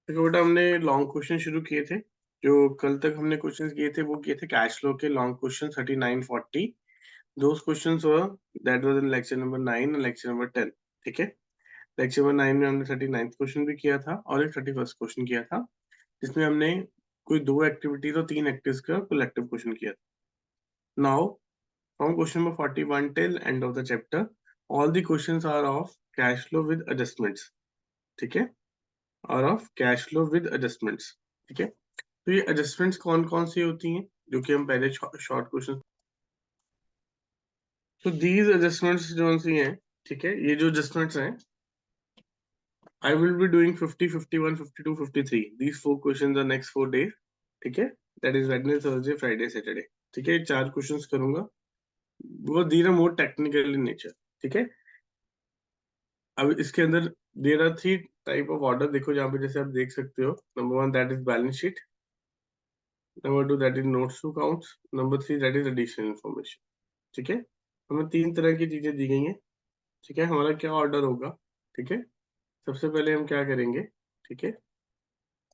देखो बेटा, हमने लॉन्ग क्वेश्चन शुरू किए थे। जो कल तक हमने क्वेश्चंस किए थे वो किए थे कैश फ्लो के long question 39-40। Those questions were that was in lecture number 9 and lecture number 10। ठीक है। लेक्चर नंबर 9 में हमने 39th क्वेश्चन भी किया था और एक 31st क्वेश्चन किया था, जिसमें हमने कोई 2 एक्टिविटीज और 3 एक्टिविटीज का कलेक्टिव क्वेश्चन किया था। Now from question number 41 till end of the chapter all the questions are of cash flow with adjustments. ठीक है, और of cash flow with adjustments. ठीक है। तो ये एडजस्टमेंट्स कौन कौन सी होती हैं, जो कि हम पहले शॉर्ट क्वेश्चन। तो दीज एडजस्टमेंट्स जो सी हैं, ठीक है, ये जो एडजस्टमेंट्स हैं, I will be doing 50, 51, 52, 53 these 4 questions the next 4 days. ठीक है, that is Wednesday, Thursday, Friday, Saturday. ठीक है, 4 क्वेश्चंस करूंगा, वो these are more technical in nature. ठीक है। अब इसके अंदर there are 3 type of order. देखो यहाँ पे जैसे आप देख सकते हो, number 1 that is balance sheet, number 2 that is notes to accounts, number 3 that is additional information. ठीक है, हमें 3 तरह की चीजें दी गई हैं। ठीक है, हमारा क्या ऑर्डर होगा? ठीक है, सबसे पहले हम क्या करेंगे? ठीक है,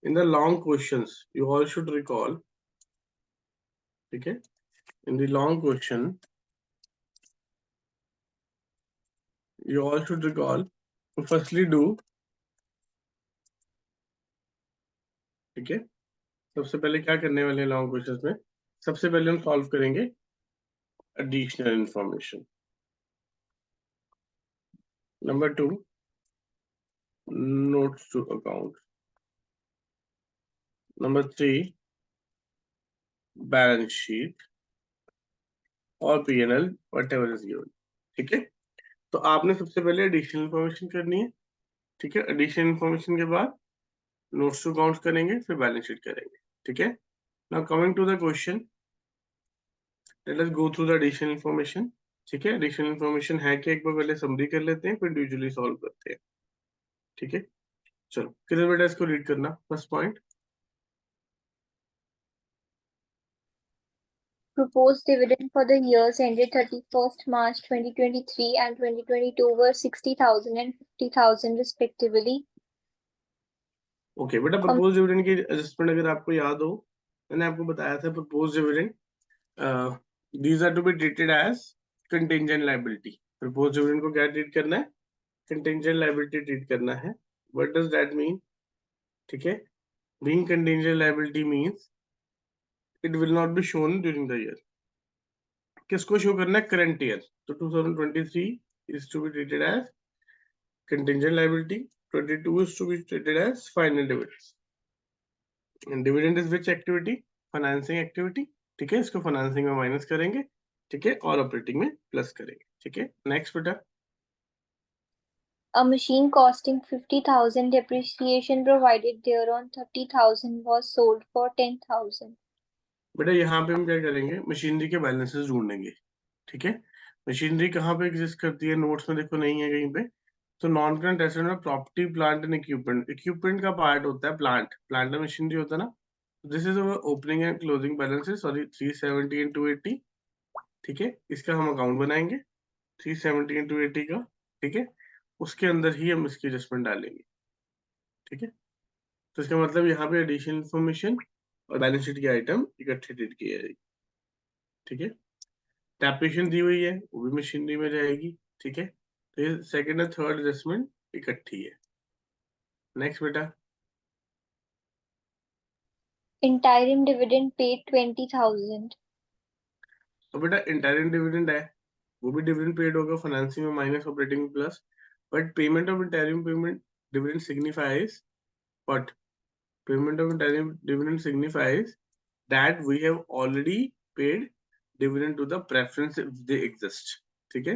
in the long questions you all should recall. ठीक है, in the long question you all should recall to firstly do. ठीक है, सबसे पहले क्या करने वाले हैं लॉन्ग क्वेश्चंस में? सबसे पहले हम सॉल्व करेंगे additional information. Number 2 notes to account, number 3 balance sheet और पीएनएल व्हाटएवर इज गिवन। ठीक है, तो आपने सबसे पहले एडिशनल इंफॉर्मेशन करनी है। ठीक है, एडिशनल इंफॉर्मेशन के बाद नोट्स टू अकाउंट्स करेंगे, फिर बैलेंस शीट करेंगे। ठीक है, now coming to the question, let us go through the additional information. ठीक है, एडिशनल इंफॉर्मेशन है कि एक बार पहले समरी कर लेते हैं, फिर इंडिविजुअली सॉल्व करते हैं। ठीक है, चलो किधर बेटा इसको रीड करना। First point, Proposed dividend for the years ended 31st March 2023 and 2022 were 60,000 and 50,000 respectively. Okay बेटा, प्रपोज डिविडेंड की एडजस्टमेंट अगर आपको याद हो, मैंने आपको बताया था propose dividend these are to be treated as contingent liability. Propose dividend को क्या ट्रीट करना है? कंटिंजेंट लायबिलिटी ट्रीट करना है। What does that mean? ठीक है, being contingent liability means it will not be shown during the year. किसको show करना है? Current year. तो 2023 is to be treated as contingent liability, 22 is to be treated as final dividend. And dividend is which activity? Financing activity. ठीक है, इसको financing में minus करेंगे। ठीक है, और ऑपरेटिंग में प्लस करेंगे। ठीक है, नेक्स्ट बेटा, A machine costing 50,000 depreciation provided thereon 30,000 was sold for 10,000. बेटा यहाँ पे हम क्या करेंगे? मशीनरी के बैलेंसेस ढूंढेंगे। ठीक है, मशीनरी कहाँ पे एग्जिस्ट करती है? नोट्स में देखो नहीं है कहीं पे। तो नॉन करंट एसेट में property, plant and equipment, equipment का पार्ट होता है प्लांट, प्लांट एंड मशीनरी होता है ना। This is our opening and closing balances, sorry 370 and 280। ठीक है, इसका हम अकाउंट बनाएंगे 370 एंड 280 का। ठीक है, उसके अंदर ही हम इसकी एडजस्टमेंट डालेंगे। ठीक है, तो इसका मतलब यहाँ पे एडिशनल इंफॉर्मेशन और बैलेंस शीट की आइटम इकट्ठे ट्रीट किया जाएगी। ठीक है, टैपेशन दी हुई है, वो भी मशीनरी में जाएगी। ठीक है, तो ये सेकंड और थर्ड एडजस्टमेंट इकट्ठी है। नेक्स्ट बेटा, Interim dividend paid 20,000. तो बेटा इंटरन डिविडेंड है, वो भी डिविडेंड पेड होगा, फाइनेंसिंग में माइनस, ऑपरेटिंग में plus. But payment of interim payment dividend signifies what? Payment of interim dividend signifies that we have already paid dividend to the preference if they exist. ठीक है,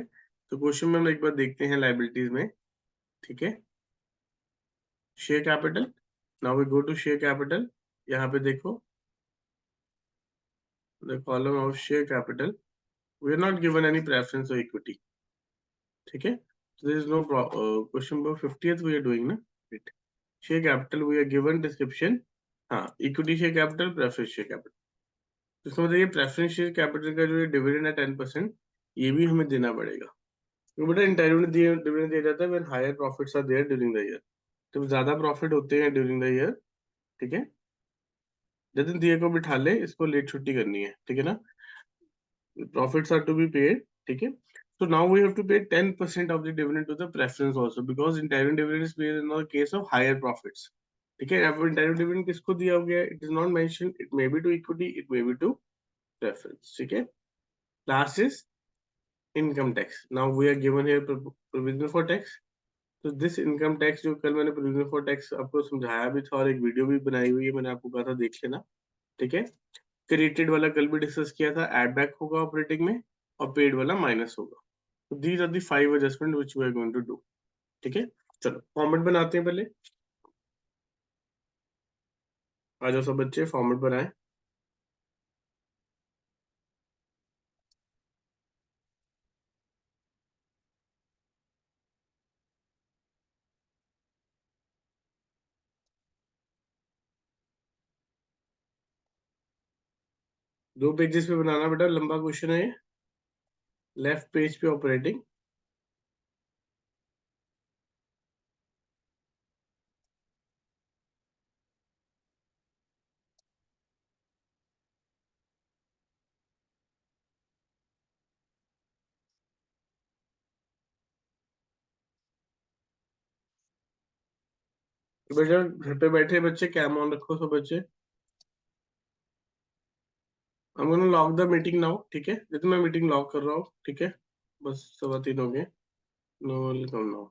तो question में हम एक बार देखते हैं लाइबिलिटीज में। ठीक है, share capital, now we go to share capital. यहाँ पे देखो, the column of share capital, we are not given any preference और इक्विटी। ठीक है, so there is no question number 50th we are doing ना। Share capital we are given description, हाँ, equity share capital, preference share capital. इसका मतलब ये preference share capital का जो डिविडेंड है 10%, ये भी हमें देना पड़ेगा। तो बेटा इंटरव्यू डिविडेंड दिया जाता है when higher profits are there during the year. जब ज्यादा प्रॉफिट होते हैं ड्यूरिंग द ईयर, ठीक है, जतिन दिया को बिठा ले, इसको लेट छुट्टी करनी है, ठीक है ना, profits are to be paid, ठीक है, so now we have to pay 10% of the dividend to the preference also because interim dividend is paid in the case of higher profits, ठीक है, अब interim dividend किसको दिया गया है, it is not mentioned, it may be to equity, it may be to preference, ठीक है, last is income tax, now we are given here provision for tax, तो दिस इनकम टैक्स जो कल मैंने प्रोविजन फॉर टैक्स आपको समझाया भी था और एक वीडियो भी बनाई हुई है, मैंने आपको कहा था देख लेना, ठीक है, क्रिएटेड वाला कल भी डिस्कस किया था, एड बैक होगा ऑपरेटिंग में और पेड वाला माइनस होगा, तो these are the 5 adjustment which we are going to do, ठीक है, चलो फॉर्मेट बनाते हैं पहले, आ जाओ सब बच्चे फॉर्मेट बनाएं, दो पेजेस पे बनाना बेटा, लंबा क्वेश्चन है ये, लेफ्ट पेज पे ऑपरेटिंग, तो बेटा घर पे बैठे बच्चे कैम ऑन रखो सब बच्चे, I'm gonna lock the meeting now, ठीक है, जितना मैं मीटिंग लॉक कर रहा हूँ, ठीक है, बस 3:15 हो गए, नो वेलकम नाउ,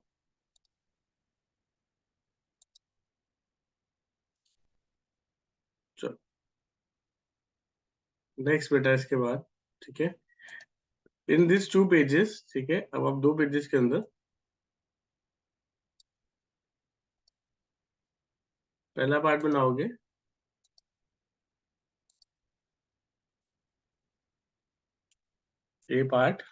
चलो नेक्स्ट बेटा इसके बाद, ठीक है, इन दिस 2 पेजेस, ठीक है, अब आप 2 पेजेस के अंदर पहला पार्ट बनाओगे, A part,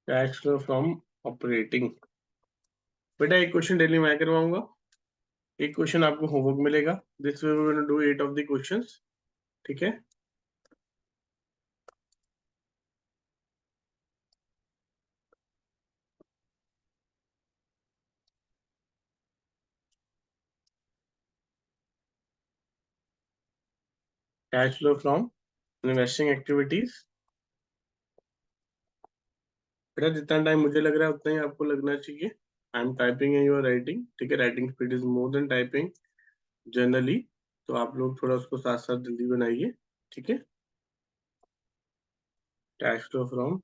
cash flow from operating, बेटा एक क्वेश्चन डेली मैं करवाऊंगा, एक क्वेश्चन आपको होमवर्क मिलेगा, this way we gonna do 8 of the questions, ठीक है, cash flow from investing activities, बेटा जितना टाइम मुझे लग रहा है उतना ही आपको लगना चाहिए, I am typing and you are writing, ठीक है, writing speed is more than typing generally, तो आप लोग थोड़ा उसको साथ साथ जल्दी बनाइए, ठीक है, cash flow from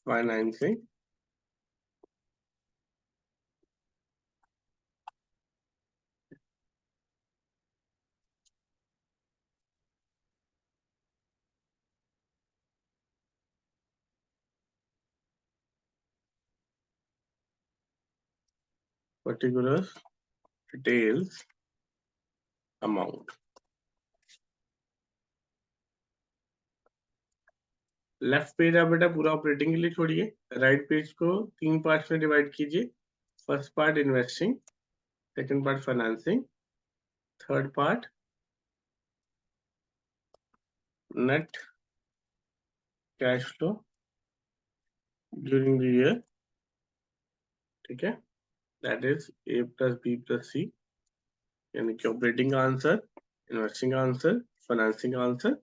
financing, particular details amount, left page आप बेटा पूरा ऑपरेटिंग के लिए छोड़िए, राइट पेज को 3 पार्ट्स में डिवाइड कीजिए, first part investing, second part financing, third part net cash flow during the year, ठीक है, that is A plus B plus C, यानी कि ऑपरेटिंग का आंसर, इन्वेस्टिंग का आंसर, फाइनेंसिंग का आंसर,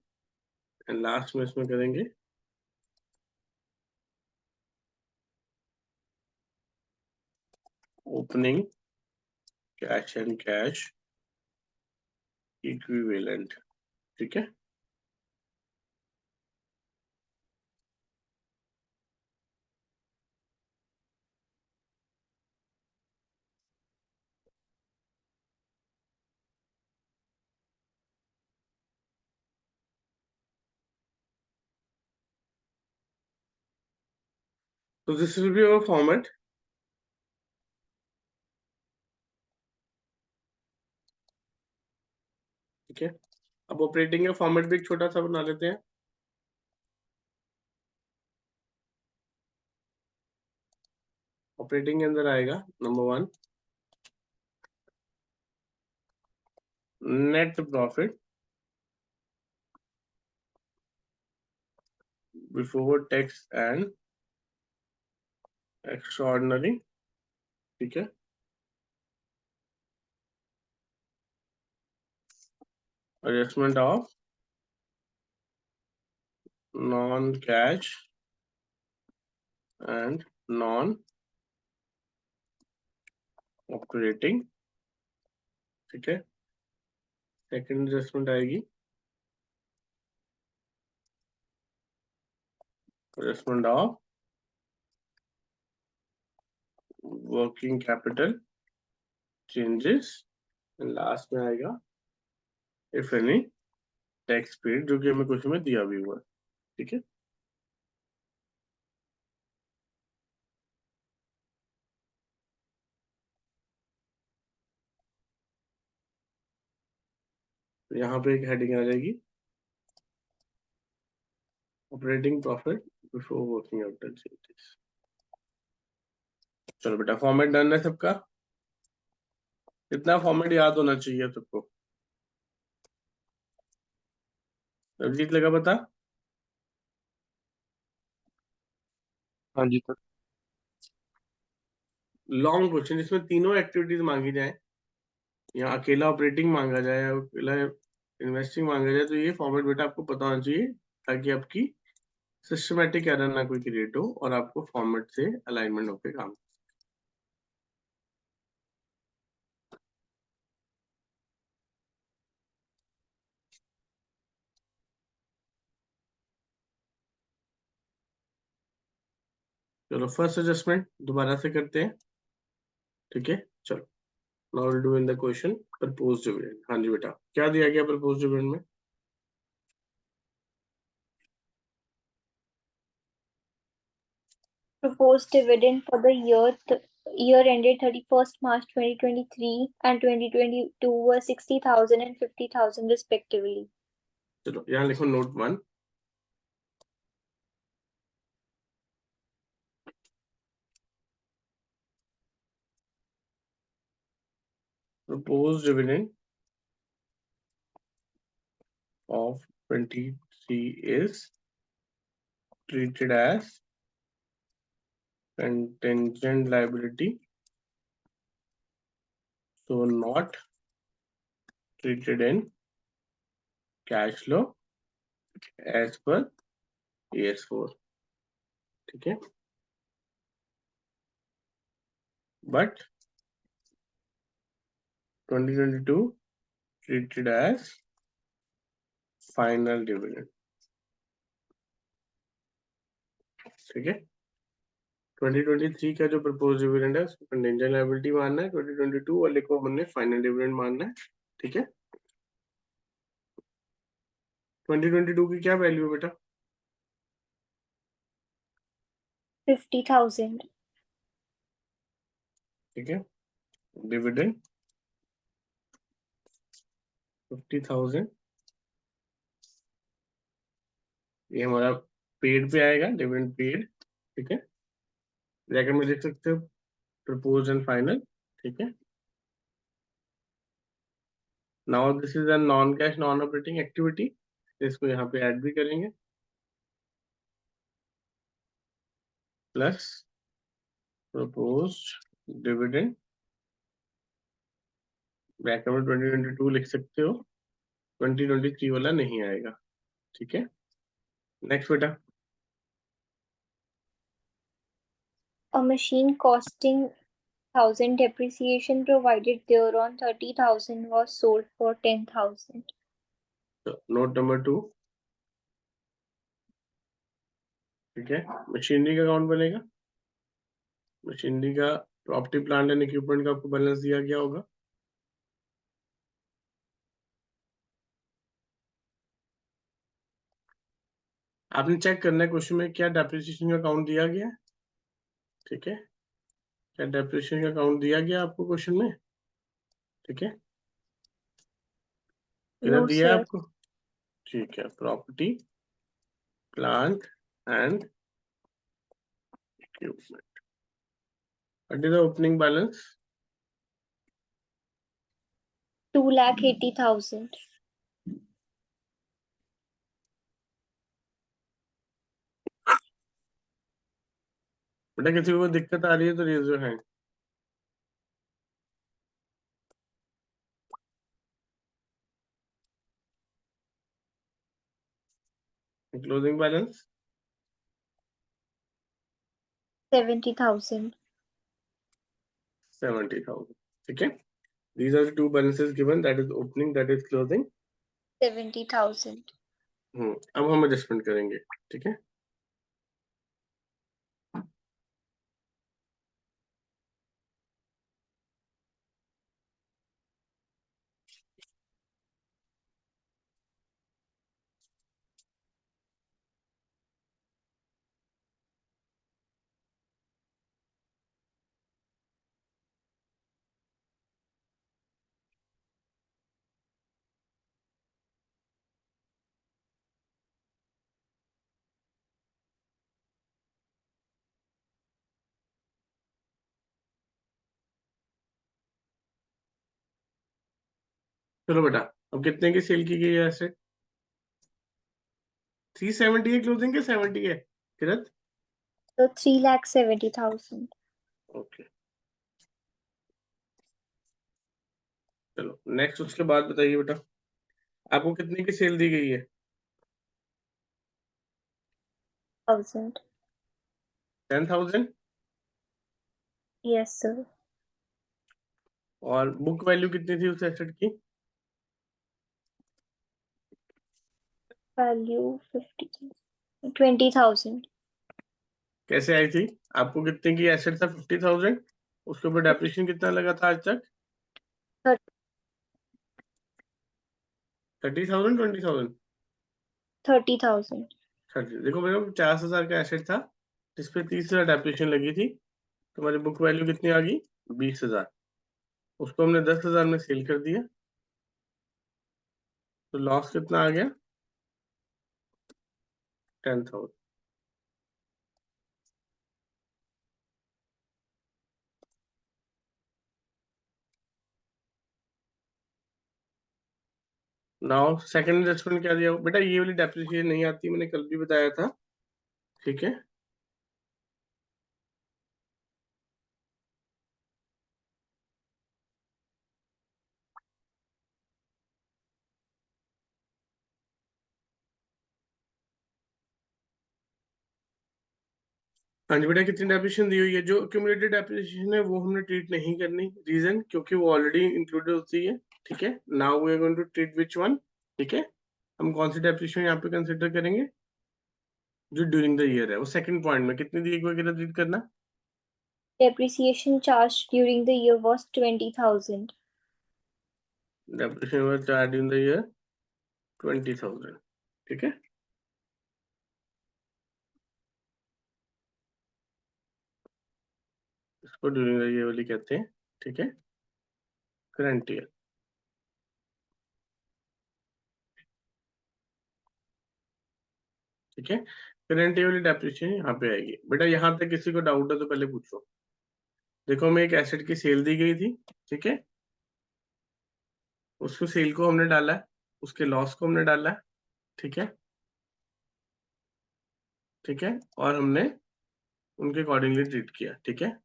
एंड लास्ट में इसमें करेंगे opening cash and cash equivalent, ठीक है, तो this will be our format, ठीक है, अब ऑपरेटिंग का फॉर्मेट भी एक छोटा सा बना लेते हैं, ऑपरेटिंग के अंदर आएगा number 1 net profit before tax and extraordinary, ठीक है, adjustment of non cash and non operating, ठीक है। सेकंड एडजस्टमेंट आएगी adjustment of working capital changes, last में आएगा इफ एनी टैक्स पेड, जो कि हमें क्वेश्चन में दिया भी हुआ है, ठीक है। तो यहाँ पे एक हेडिंग आ जाएगी operating profit before working capital changes. चलो बेटा, फॉर्मेट डन है सबका? कितना फॉर्मेट याद होना चाहिए सबको? रवजीत लगा बता। हाँ जी सर। लॉन्ग क्वेश्चन जिसमें तीनों एक्टिविटीज मांगी जाए, या अकेला ऑपरेटिंग मांगा जाए या अकेला इन्वेस्टिंग मांगा जाए, तो ये फॉर्मेट बेटा आपको पता होना चाहिए, ताकि आपकी सिस्टमेटिक एरर ना कोई क्रिएट हो और आपको फॉर्मेट से अलाइनमेंट होकर काम। चलो फर्स्ट एडजस्टमेंट दोबारा से करते हैं, ठीक है। चलो now will do in the question proposed dividend. हाँ जी बेटा, क्या दिया गया प्रपोज्ड डिविडेंड में? Proposed dividend for the year ended 31st March 2023 and 2022 were 60,000 and 50,000 respectively. चलो यहाँ लिखो note 1। proposed dividend of 23 is treated as contingent liability, so not treated in cash flow as per AS4, ठीक है। but 2022 treated as final dividend, ठीक है। 2023 का जो propose dividend है उसको कंटिंजेंट लायबिलिटी मानना है, 2022 वाले को हमने फाइनल डिविडेंड मानना है, ठीक है। 2022 की क्या वैल्यू है बेटा? 50,000. ठीक है, डिविडेंड 50,000, ये हमारा पेड पे आएगा, डिविडेंड पेड, ठीक है। ब्रैकेट में देख सकते हो प्रपोज एंड फाइनल, ठीक है। Now this is a non cash non operating activity, इसको यहाँ पे ऐड भी करेंगे, प्लस प्रपोज्ड डिविडेंड, ब्रैकेट में 2022 लिख सकते हो, 2023 वाला नहीं आएगा, ठीक है। नेक्स्ट बेटा, A machine costing 1,000 depreciation provided thereon 30,000 was sold for 10,000. Note number 2, ठीक है। मशीनरी का अकाउंट बनेगा, मशीनरी का प्रॉपर्टी प्लांट एंड इक्विपमेंट का आपको बैलेंस दिया गया होगा, आपने चेक करना है क्वेश्चन में क्या डेप्रिसिएशन का अकाउंट दिया गया है, ठीक है। क्या डेप्रिसिएशन का अकाउंट दिया गया आपको क्वेश्चन में, ठीक है। किधर No, दिया है sir. आपको? ठीक है, property plant and equipment. What is the opening balance? 2,80,000. बेटा किसी को दिक्कत आ रही है तो raise your hand. Closing balance 70,000. 70,000। ठीक है, these are the two balances given, that is opening, that is closing। 70,000. अब हम एडजस्टमेंट करेंगे। ठीक है, चलो बेटा, अब कितने की सेल की गई है एसेट? 370 है क्लोजिंग के 70 है किरत? So 3,70,000. ओके, चलो नेक्स्ट उसके बाद बताइए बेटा, आपको कितने की सेल दी गई है? 1,000. 10,000। Yes, sir. और बुक वैल्यू कितनी थी उस एसेट की? Value 20,000. कैसे आई थी? आपको कितने की एसेट था? 50,000। उसके ऊपर डेप्रिसिएशन कितना लगा था आज तक? 30,000, 20,000? 30,000. 30। देखो मेरे 50,000 का एसेट था जिसपे 30,000 डेप्रिसिएशन लगी थी, तो हमारी बुक वैल्यू कितनी आ गई? 20,000। उसको हमने 10,000 में सेल कर दिया, तो लॉस कितना आ गया? 10,000। नाउ सेकंड एडजस्टमेंट क्या दिया बेटा? ये वाली डेप्रिसिएशन नहीं आती, मैंने कल भी बताया था। ठीक है, हाँ जी बेटा, कितनी डेप्रिसिएशन दी हुई है? जो क्यूमुलेटेड डेप्रिसिएशन है वो हमने ट्रीट नहीं करनी। रीजन, क्योंकि वो ऑलरेडी इंक्लूडेड होती है। ठीक है, now we are going to treat which one. ठीक है, हम कौन सी डेप्रिसिएशन यहाँ पे कंसिडर करेंगे? जो ड्यूरिंग द ईयर है। वो सेकंड पॉइंट में कितनी दी, एक बार रीड करना। Depreciation charged during the year was 20,000. Depreciation was charge in the year 20,000। ठीक है, इसको ड्यूरिंग द ईयर वाली कहते हैं। ठीक है, करंट ईयर। ठीक है, करंट ईयर वाली डेप्रिसिएशन यहाँ पे आएगी। बेटा यहाँ तक किसी को डाउट है तो पहले पूछो। देखो हमें एक एसेट की सेल दी गई थी। ठीक है, उसको सेल को हमने डाला है, उसके लॉस को हमने डाला है। ठीक है, ठीक है, और हमने उनके अकॉर्डिंगली ट्रीट किया। ठीक है,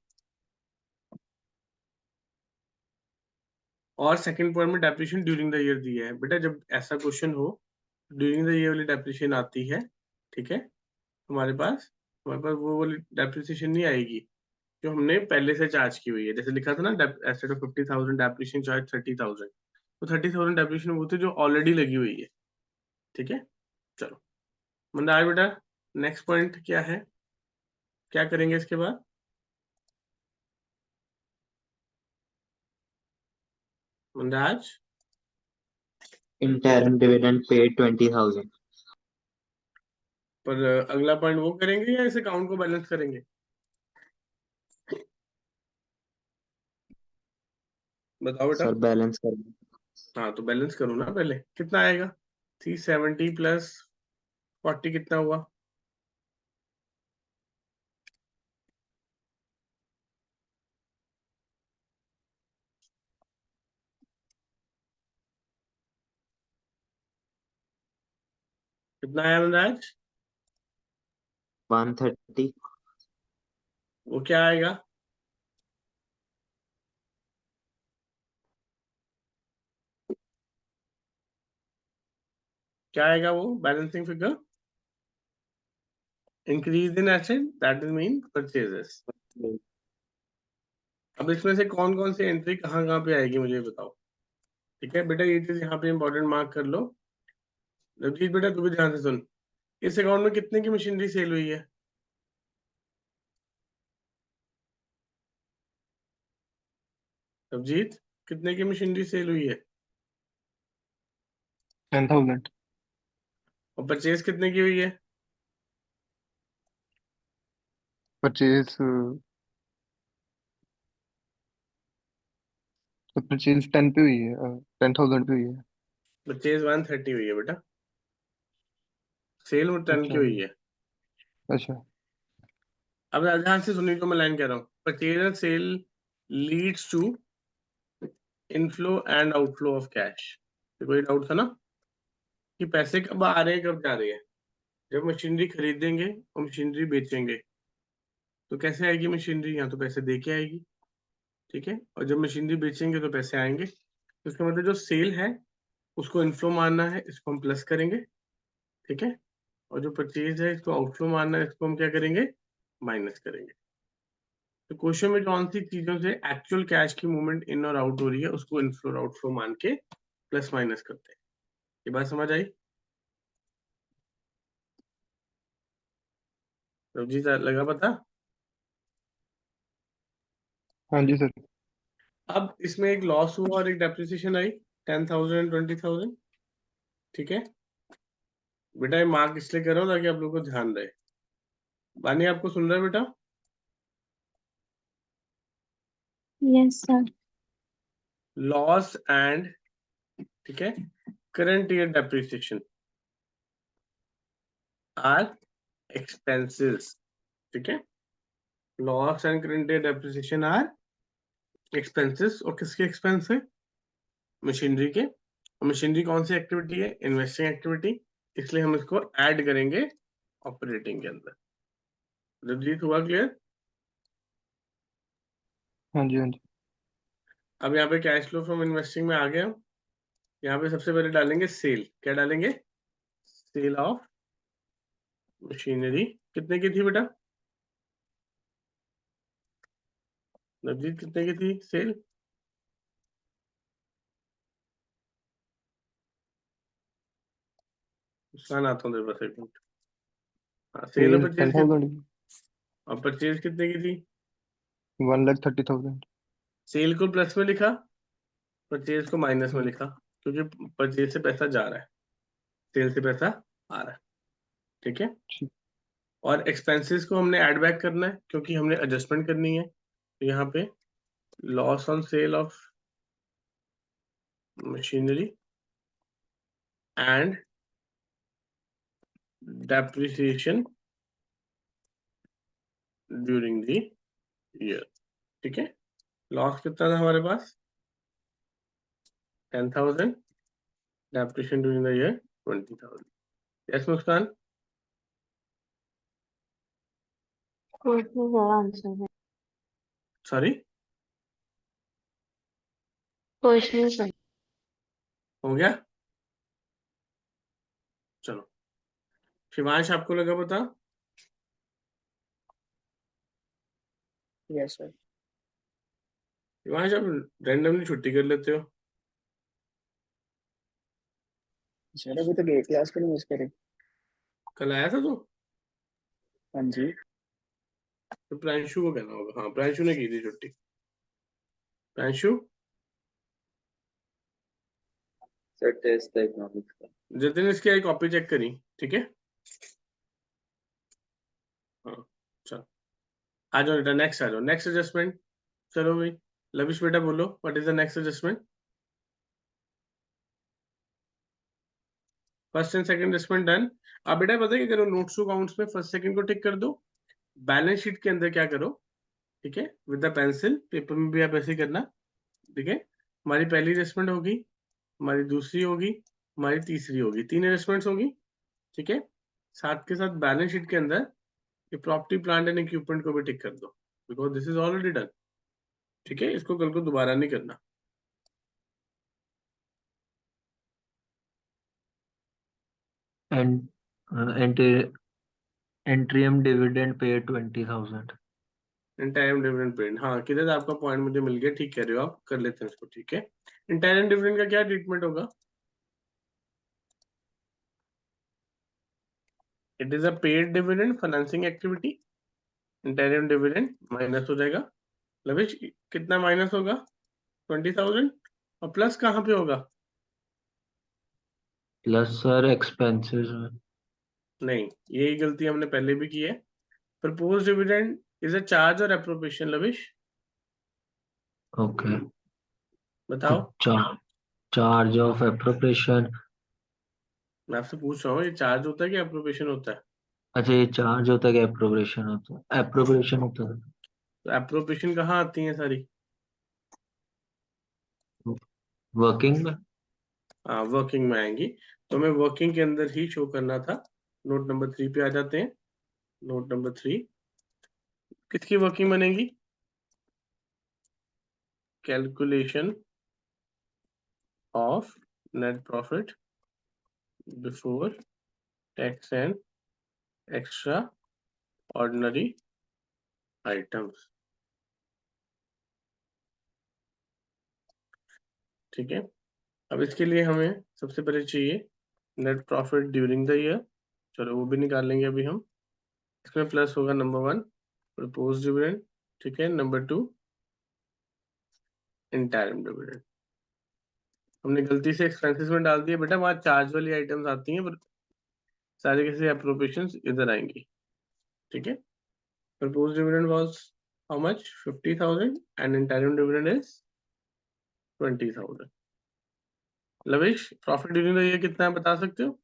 और सेकंड पॉइंट में डेप्रिसिएशन ड्यूरिंग द ईयर दिया है। बेटा जब ऐसा क्वेश्चन हो, ड्यूरिंग द ईयर वाली डेप्रिसिएशन आती है। ठीक है, हमारे पास वो वाली डेप्रिसिएशन नहीं आएगी जो हमने पहले से चार्ज की हुई है। जैसे लिखा था ना, एसेट ऑफ 50,000 डेप्रिसिएशन चार्ज 30,000, तो 30,000 डेप्रिसिएशन वो थी जो ऑलरेडी लगी हुई है। ठीक है, चलो मंदार बेटा, नेक्स्ट पॉइंट क्या है, क्या करेंगे इसके बाद? मंदाज, Interim dividend paid 20,000. पर अगला पॉइंट वो करेंगे या इस अकाउंट को बैलेंस करेंगे? बताओ बेटा। सर बैलेंस कर हाँ तो बैलेंस करो ना पहले, कितना आएगा? 370 प्लस 40 कितना हुआ? कितना आया मंदाज? 130. वो क्या आएगा? क्या आएगा वो balancing figure? Increase in asset, that is mean purchases. अब इसमें से कौन कौन सी एंट्री कहाँ कहाँ पे आएगी मुझे बताओ। ठीक है बेटा, ये चीज यहाँ पे इंपॉर्टेंट मार्क कर लो। रवजीत बेटा तू भी ध्यान से सुन, इस अकाउंट में कितने की मशीनरी सेल हुई है? रवजीत, कितने की मशीनरी सेल हुई है? 10,000 और परचेज कितने की हुई है? परचेज। तो परचेज 10 पे हुई है, 10,000 पे हुई है। परचेज 130 हुई है बेटा, सेल 10 की अच्छा हुई है। अच्छा। अब ध्यान से सुनिए जो मैं लाइन कह रहा हूँ, purchase and sale leads to inflow and outflow of cash. कोई डाउट था ना कि पैसे कब आ रहे हैं कब जा रहे हैं? जब मशीनरी खरीदेंगे और मशीनरी बेचेंगे तो कैसे आएगी मशीनरी? यहाँ तो पैसे दे के आएगी, ठीक है। और जब मशीनरी बेचेंगे तो पैसे आएंगे, तो इसका मतलब जो सेल है उसको इनफ्लो मानना है, इसको हम प्लस करेंगे, ठीक है। और जो परचेज है इसको आउटफ्लो मानना है, इसको हम क्या करेंगे? माइनस करेंगे। तो क्वेश्चन में कौन सी चीजों से एक्चुअल कैश की मूवमेंट इन और आउट हो रही है उसको इनफ्लो और आउटफ्लो मान के प्लस माइनस करते हैं। ये बात समझ आई? रवजीत लगा पता? हाँ जी सर। अब इसमें एक लॉस हुआ और एक डेप्रिसिएशन आई 10,000 20,000, ठीक है। बेटा ये मार्क इसलिए कर रहा हूँ ताकि आप लोगों को ध्यान रहे। बानी आपको सुन रहा है बेटा? Yes, sir. लॉस एंड, ठीक है, current year depreciation are expenses, ठीक है। Loss and current year depreciation are expenses. और किसके एक्सपेंस है? मशीनरी के। और मशीनरी कौन सी एक्टिविटी है? इन्वेस्टिंग एक्टिविटी, इसलिए हम इसको ऐड करेंगे ऑपरेटिंग के अंदर। रवजीत हुआ क्लियर? हाँ जी हाँ जी। अब यहाँ पे कैश फ्लो फ्रॉम इन्वेस्टिंग में आ गया। यहाँ पे सबसे पहले डालेंगे सेल। क्या डालेंगे? Sale of machinery. कितने की थी बेटा? नवजीत कितने की थी सेल? मुस्कान आता हूँ तेरे पास एक मिनट। हाँ, सेल और सेल परचेज 10,000। और परचेज कितने की थी? 1,30,000। सेल को प्लस में लिखा, परचेज को माइनस में हम्म, लिखा, क्योंकि परचेज से पैसा जा रहा है, सेल से पैसा आ रहा है, ठीक है। ठीक। और एक्सपेंसेस को हमने ऐड बैक करना है क्योंकि हमने एडजस्टमेंट करनी है। तो यहाँ पे loss on sale of machinery and depreciation during the year, ठीक है। लॉस कितना था हमारे पास? 10,000, depreciation during the year 20,000। Yes Muskan? Question का आंसर है। सॉरी, Question का। हो गया? चलो, शिवांश आपको लगा पता? Yes sir. शिवांश आप रैंडमली छुट्टी कर लेते हो। सर अभी तो गए क्लास को नहीं मिस करे। कल आया था तो हाँ जी। प्रांशु को कहना होगा। हाँ, प्रांशु ने की थी छुट्टी। प्रांशु, सर टेस्ट है इकोनॉमिक्स का। जतिन इसकी आई कॉपी चेक करी, ठीक है। हाँ, चलो आ जाओ बेटा, नेक्स्ट आ जाओ, नेक्स्ट एडजस्टमेंट। चलो भाई, लविश बेटा बोलो, what is the next adjustment? First and second adjustment done. अब बेटा पता है क्या करो, नोट्स टू अकाउंट्स में फर्स्ट सेकंड को टिक कर दो। बैलेंस शीट के अंदर क्या करो, ठीक है, विद द पेंसिल, पेपर में भी आप ऐसे ही करना, ठीक है। हमारी पहली एडजस्टमेंट होगी, हमारी दूसरी होगी, हमारी तीसरी होगी, 3 एडजस्टमेंट्स होगी, ठीक है। साथ के साथ बैलेंस शीट के अंदर ये प्रॉपर्टी प्लांट एंड इक्विपमेंट को भी टिक कर दो। Because this is already done. ठीक है, इसको कल को दोबारा नहीं करना। And interim dividend paid 20,000. Interim dividend paid, हाँ किधर आपका पॉइंट मुझे मिल गया, ठीक कह रहे हो आप, कर लेते हैं इसको। ठीक है, इंटायरम डिविडेंड का क्या ट्रीटमेंट होगा? It is a paid dividend financing activity. Interim dividend minus हो जाएगा। लविश कितना माइनस होगा? 20,000। और प्लस कहाँ पे होगा? Plus sir expenses में. नहीं, यही गलती हमने पहले भी की है। Propose dividend is a charge और एप्रोप्रिएशन। Lavish Okay. बताओ। Charge of appropriation. मैं आपसे पूछ रहा हूँ, ये चार्ज होता है कि एप्रोप्रिएशन होता है? अच्छा ये चार्ज होता है कि appropriation होता है? Appropriation होता है. तो एप्रोप्रिएशन कहाँ आती है सारी? Working में. हाँ, वर्किंग में आएंगी। तो हमें वर्किंग के अंदर ही शो करना था। नोट नंबर 3 पे आ जाते हैं। नोट नंबर 3 किसकी वर्किंग बनेगी? Calculation of net profit before tax and extra ordinary items. ठीक है, अब इसके लिए हमें सबसे पहले चाहिए net profit during the year. चलो वो भी निकाल लेंगे अभी हम। इसमें प्लस होगा नंबर 1 प्रपोज डिविडेंड। ठीक है, नंबर 2 इंटायरम डिविडेंड। हमने गलती से एक्सपेंसेस में डाल दिया बेटा, वहां चार्ज वाली आइटम्स आती हैं, पर सारे कैसे अप्रोप्रिएशंस इधर आएंगी। ठीक है, propose dividend was how much? 50,000 and interim dividend is 20,000। Lavish profit during the year कितना है बता सकते हो?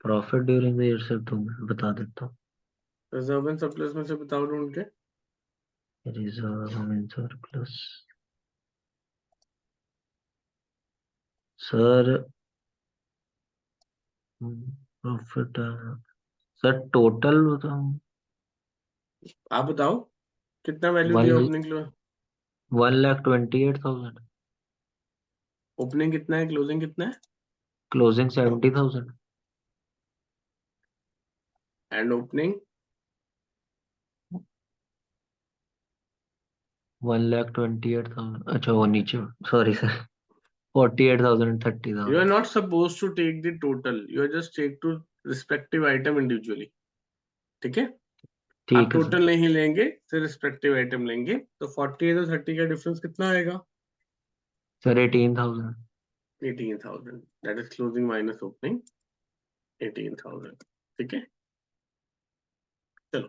Profit during the year sir तो मैं बता देता हूँ. रिजर्व एंड सरप्लस में से बताओ ढूंढ के। Reserve and surplus. Sir profit sir total बताऊँ. आप बताओ कितना वैल्यू दिया ओपनिंग क्लोज? 1,28,000. ओपनिंग कितना है, क्लोजिंग कितना है? Closing 70,000. And opening 1,28,000. अच्छा वो नीचे sorry sir 48,000 and you are 30,000. Not suppose to take the total, you are just take to respective item individually. ठीक है, आप ठीक है सर. टोटल नहीं लेंगे, सिर्फ रिस्पेक्टिव आइटम लेंगे। तो 48 और 30 का डिफरेंस कितना आएगा? Sir 18,000. 18,000। That is closing minus opening 18,000। ठीक है, चलो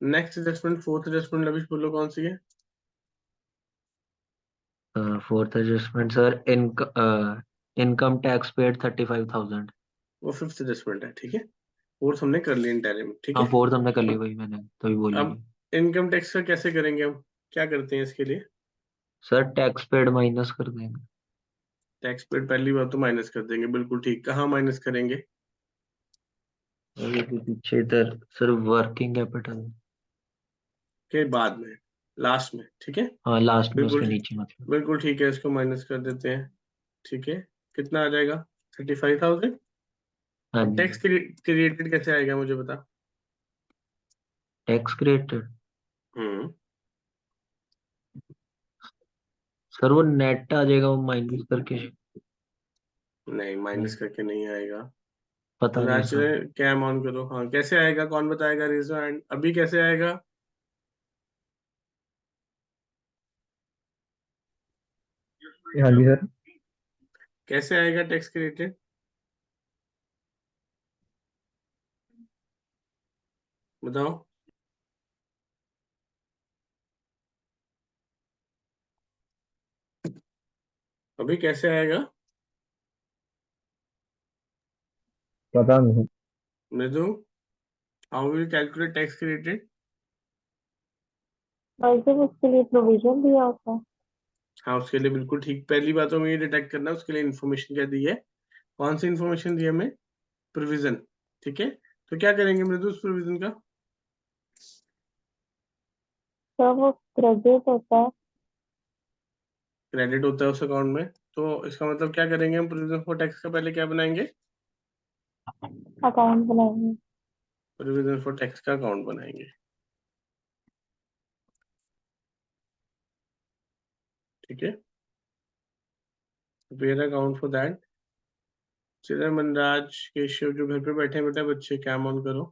next adjustment, fourth adjustment lavish बोलो कौन सी है? Fourth adjustment sir income tax paid 35,000. वो फिफ्थ एडजस्टमेंट है। ठीक है, फोर्थ हमने कर ली इंटरम। ठीक हाँ है, फोर्थ हमने कर ली भाई मैंने तभी बोली अब नहीं. इनकम टैक्स का कैसे करेंगे हम? क्या करते हैं इसके लिए? सर टैक्स पेड माइनस कर देंगे. टैक्स पेड पहली बार तो माइनस कर देंगे, बिल्कुल ठीक। कहाँ माइनस करेंगे? और ये भी पीछे इधर सर वर्किंग कैपिटल. के बाद में, लास्ट में। ठीक है, हाँ लास्ट में उसके बिल्कुल नीचे मतलब. बिल्कुल ठीक है, इसको माइनस कर देते हैं। ठीक है, कितना आ जाएगा? 35,000। हाँ अब जी. टैक्स क्रिएटेड कैसे आएगा मुझे बता। टैक्स क्रिएटेड हम्म, सर वो नेट आ जाएगा वो माइनस करके. नहीं माइनस करके नहीं आएगा। पता नहीं सर. कैम ऑन करो। हाँ, कैसे आएगा कौन बताएगा? Raise hand. अभी कैसे आएगा? हाँ जी सर. कैसे आएगा टैक्स क्रिएटेड? बताओ। अभी कैसे आएगा? पता नहीं. मृदु, how will calculate tax created? वैसे भी उसके लिए प्रोविजन दिया होता है। हाँ, उसके लिए बिल्कुल ठीक। पहली बात तो हमें ये डिटेक्ट करना है उसके लिए इन्फॉर्मेशन क्या दी है। कौन सी इन्फॉर्मेशन दी है हमें? प्रोविजन। ठीक है, तो क्या करेंगे मृदु उस प्रोविजन का? सर वो क्रेडिट होता है। क्रेडिट होता है उस अकाउंट में, तो इसका मतलब क्या करेंगे हम, प्रोविजन फॉर टैक्स का पहले क्या बनाएंगे, अकाउंट बनाएंगे। प्रोविजन फॉर टैक्स का अकाउंट बनाएंगे। ठीक है, prepare account for that. Chiran, Manraj, Keshav जो घर पे बैठे हैं बेटा बच्चे, कैम ऑन करो।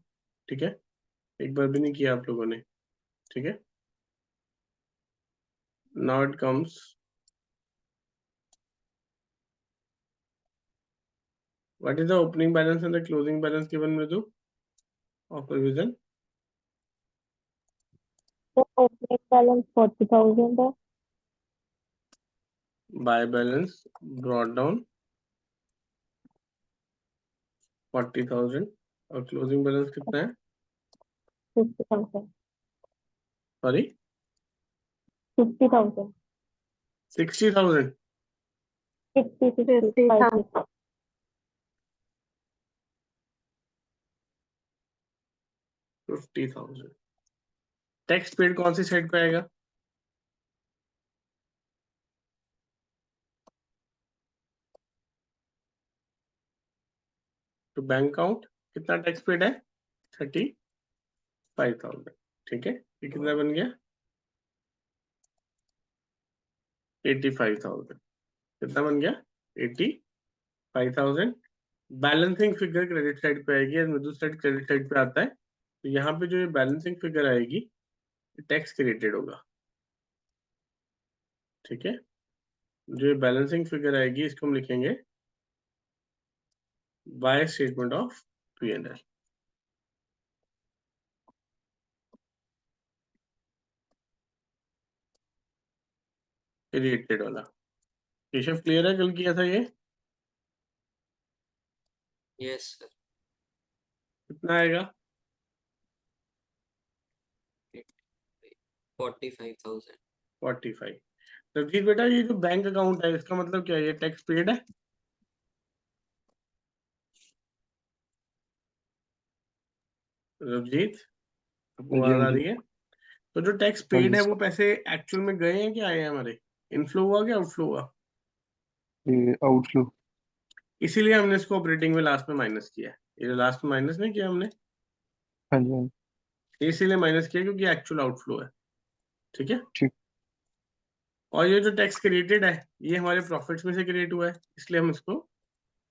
ठीक है, एक बार भी नहीं किया आप लोगों ने। ठीक है, now it comes, what is the opening balance and the closing balance given मृदु ऑफ प्रोविजन? तो ओपनिंग बैलेंस 40,000 है। बाय बैलेंस ब्रॉट डाउन 40,000 और क्लोजिंग बैलेंस कितना है, 50,000। सॉरी 50,000। 60,000। 50,000। 50,000 टैक्स पेड कौन सी साइड पे आएगा, तो बैंक अकाउंट कितना टैक्स पेड है, 35,000। ठीक है, ये कितना बन गया, 85,000। कितना बन गया, 85,000। बैलेंसिंग फिगर क्रेडिट साइड पे आएगी, मृदु साइड क्रेडिट साइड पे आता है, तो यहाँ पे जो ये बैलेंसिंग फिगर आएगी टैक्स क्रेडिटेड होगा। ठीक है, जो ये बैलेंसिंग फिगर आएगी इसको हम लिखेंगे by statement of P&L। Created वाला। केशव क्लियर है, कल किया था ये, Yes, sir. कितना आएगा, 45,000. 45। रवजीत बेटा ये जो बैंक अकाउंट है इसका मतलब क्या है, ये टैक्स पेड है, रवजीत आपको हाँ जी, आवाज हाँ आ जी। रही है, तो जो टैक्स हाँ पेड जी, है वो पैसे एक्चुअल में गए हैं क्या आए हैं हमारे, इनफ्लो हुआ क्या आउटफ्लो हुआ, ये आउटफ्लो। इसीलिए हमने इसको ऑपरेटिंग में लास्ट में माइनस किया है, ये लास्ट में माइनस नहीं किया हमने, हाँ जी, हाँ जी। इसीलिए माइनस किया क्योंकि एक्चुअल आउटफ्लो है। ठीक है, ठीक। और ये जो टैक्स क्रिएटेड है ये हमारे प्रॉफिट्स में से क्रिएट हुआ है, इसलिए हम इसको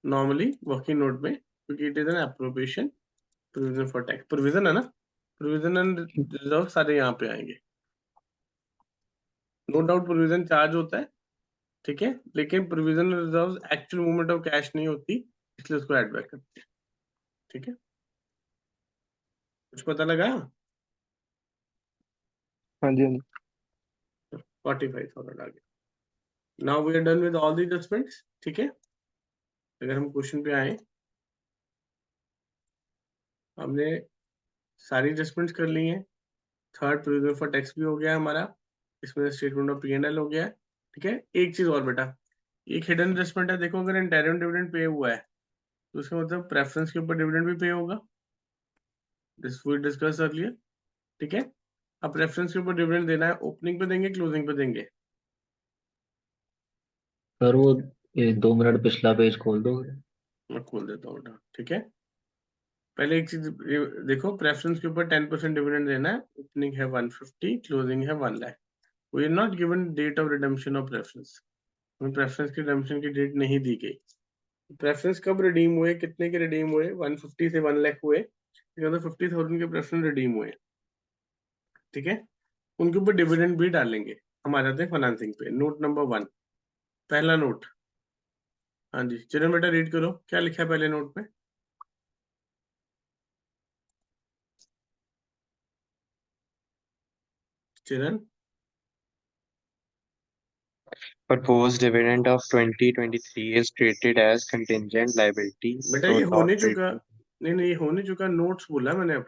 नॉर्मली वर्किंग नोट में, क्योंकि it is an appropriation, provision for tax, provision है ना, प्रोविजन एंड रिजर्व सारे यहाँ पे आएंगे। नो डाउट प्रोविजन चार्ज होता है, ठीक है, लेकिन provision reserve actual movement of cash नहीं होती, इसलिए उसको ऐड बैक करते हैं। ठीक है, कुछ पता लगा, हाँ जी, हाँ जी। 45,000 आ गया। Now we are done with all the adjustments. ठीक है, अगर हम क्वेश्चन पे आए, हमने सारी एडजस्टमेंट्स कर ली हैं, थर्ड प्रोविजन फॉर टैक्स भी हो गया हमारा, इसमें स्टेटमेंट ऑफ P&L हो गया है। ठीक है, एक चीज और बेटा, एक हिडन एडजस्टमेंट है, देखो अगर इंटरिम डिविडेंड पे हुआ है तो उसका मतलब प्रेफरेंस के ऊपर डिविडेंड भी पे होगा, दिस वी डिस्कस अर्लियर। ठीक है, अब प्रेफरेंस के ऊपर डिविडेंड देना है, ओपनिंग पे देंगे क्लोजिंग पे देंगे, सर वो ये 2 मिनट पिछला पेज खोल दो। मैं खोल देता हूँ बेटा। ठीक है, पहले एक चीज ये देखो, प्रेफरेंस के ऊपर 10% डिविडेंड देना है, ओपनिंग है 150, क्लोजिंग है 1 lakh. We are not given date of redemption of preference, हमें प्रेफरेंस की रिडेम्पशन की डेट नहीं दी गई। प्रेफरेंस कब रिडीम हुए, कितने के रिडीम हुए, 150 से 1 लाख हुए, 50,000 के प्रेफरेंस रिडीम हुए। ठीक है, उनके ऊपर डिविडेंड भी डालेंगे। हम आ जाते हैं फाइनेंसिंग पे, नोट नंबर 1, पहला नोट। हाँ जी चिरन बेटा रीड करो, क्या लिखा है पहले नोट में, Chiran? Proposed dividend of 2023 is treated as contingent liability. बेटा So ये not होने चुका, treated. नहीं ये होने चुका, नोट्स बोला मैंने, अब